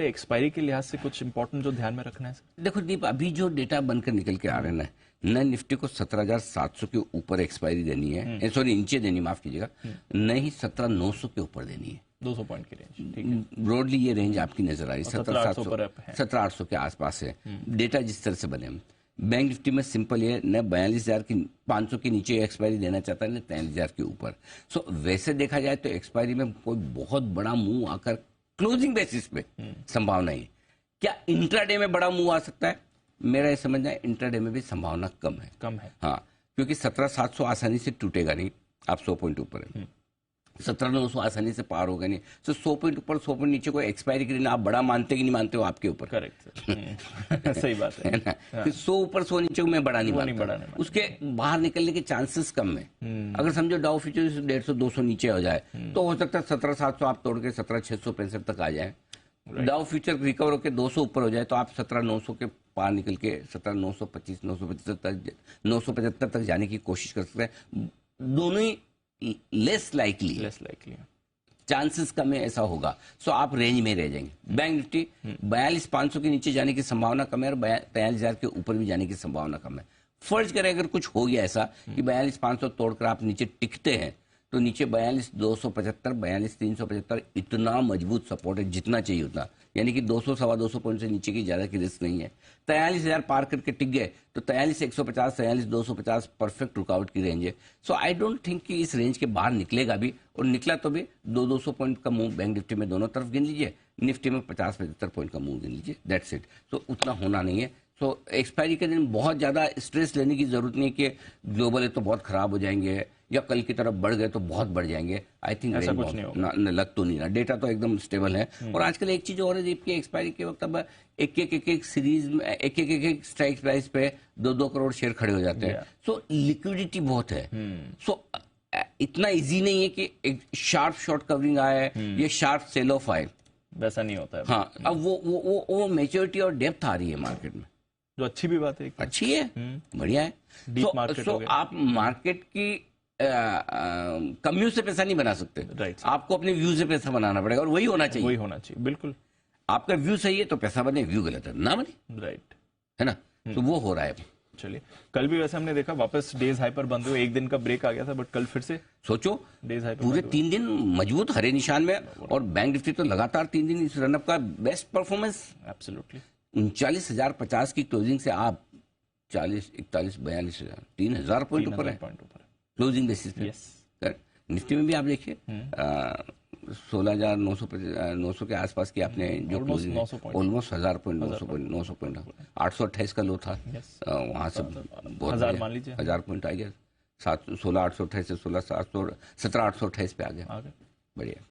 Expiry के लिहाज से कुछ इंपॉर्टेंट जो ध्यान में रखना है सर? देखो दीप, अभी जो डेटा बनकर निकल के आ रहे हैं ना, न निफ्टी को 17,700 के ऊपर एक्सपायरी देनी है, सॉरी नीचे देनी, माफ कीजिएगा, न ही 17,900 के ऊपर देनी है। 200 पॉइंट की रेंज, ठीक है। ब्रॉडली ये रेंज आपकी नजर आ रही है, 17,800 के आसपास है डेटा जिस तरह से बने। बैंक निफ्टी में सिंपल ये न 42,500 के नीचे एक्सपायरी देना चाहता है, न 43,000 के ऊपर। सो वैसे देखा जाए तो एक्सपायरी में कोई बहुत बड़ा मूव आकर क्लोजिंग बेसिस पे संभावना है। क्या इंट्राडे में बड़ा मूव आ सकता है? मेरा ये समझना है इंट्राडे में भी संभावना कम है। हाँ, क्योंकि 17,700 आसानी से टूटेगा नहीं, आप 100 पॉइंट ऊपर है। 17,900 आसानी से पार होगा नहीं। तो 100 पॉइंट ऊपर 100 पॉइंट नीचे कोई एक्सपायरी के दिन आप बड़ा मानते कि नहीं मानते हो, आपके ऊपर। Correct sir. सही बात है ना। हाँ। 100 ऊपर 100 नीचे मैं बड़ा नहीं मानता, उसके बाहर निकलने के चांसेस कम है। अगर समझो डाउ फ्यूचर 150-200 नीचे हो जाए तो हो सकता है 17,700 आप तोड़ के 17,665 तक आ जाए। डाउ फ्यूचर रिकवर होकर 200 ऊपर हो जाए तो आप 17,900 के पार निकल के 17,925 975 तक जाने की कोशिश कर सकते हैं। दोनों ही लेस लाइकली चांसेस कम है ऐसा होगा। सो आप रेंज में रह जाएंगे। बैंक निफ्टी 42,500 के नीचे जाने की संभावना कम है और 43,000 के ऊपर भी जाने की संभावना कम है। फर्ज करें अगर कुछ हो गया ऐसा कि 42,500 तोड़कर आप नीचे टिकते हैं तो नीचे 42,275 42,375 इतना मजबूत सपोर्ट है, जितना चाहिए उतना, यानी कि 200-225 पॉइंट से नीचे की ज्यादा की रिस्क नहीं है। 43,000 पार करके टिक गए तो 43,150 43,250 परफेक्ट रुकावट की रेंज है। सो आई डोंट थिंक कि इस रेंज के बाहर निकलेगा भी, और निकला तो भी 200 पॉइंट का मूव बैंक निफ्टी में दोनों तरफ गिन लीजिए, निफ्टी में 50-75 पॉइंट का मूव गिन लीजिए, दैट्स इट। सो उतना होना नहीं है। सो एक्सपायरी के दिन बहुत ज्यादा स्ट्रेस लेने की जरूरत नहीं है कि ग्लोबल है तो बहुत खराब हो जाएंगे या कल की तरफ बढ़ गए तो बहुत बढ़ जाएंगे। आई थिंक ऐसा कुछ नहीं होगा। लग तो नहीं रहा, डेटा तो एकदम स्टेबल है। और आजकल एक चीज और है कि एक्सपायरी के वक्त अब एक सीरीज में एक स्ट्राइक प्राइस पे 2-2 करोड़ शेयर खड़े हो जाते हैं। सो लिक्विडिटी बहुत है। सो इतना इजी नहीं है कि एक शार्प शॉर्ट कवरिंग आए या शार्प सेल ऑफ आए, वैसा नहीं होता है। हाँ, अब वो मेच्योरिटी और डेप्थ आ रही है मार्केट में, जो अच्छी भी बात है, अच्छी है, बढ़िया है। डीप मार्केट हो गया। आप मार्केट की कम्यू से पैसा नहीं बना सकते, राइट। आपको अपने व्यू से पैसा बनाना पड़ेगा और वही होना चाहिए, बिल्कुल। आपका व्यू सही है तो पैसा बने, व्यू गलत है ना बने, राइट, है ना। तो वो हो रहा है। चलिए, कल भी वैसे हमने देखा वापस डेज हाई पर बंद हुए, एक दिन का ब्रेक आ गया था, बट कल फिर से सोचो डेज हाई पूरे 3 दिन मजबूत हरे निशान में, और बैंक निफ्टी तो लगातार 3 दिन इस रनअप का बेस्ट परफॉर्मेंस। एब्सोल्युटली 39,050 की क्लोजिंग से आप 40, 41, 42,000 3,000 पॉइंट ऊपर है क्लोजिंग बेसिस पे। निफ्टी में भी आप देखिए 16,900 के आसपास की आपने जो क्लोजिंग ऑलमोस्ट 1,000 पॉइंट 900 पॉइंट 828 का लो था, वहां से बहुत 1,000 पॉइंट आ गया। 16,828 से 17,828 पे आ गया, बढ़िया।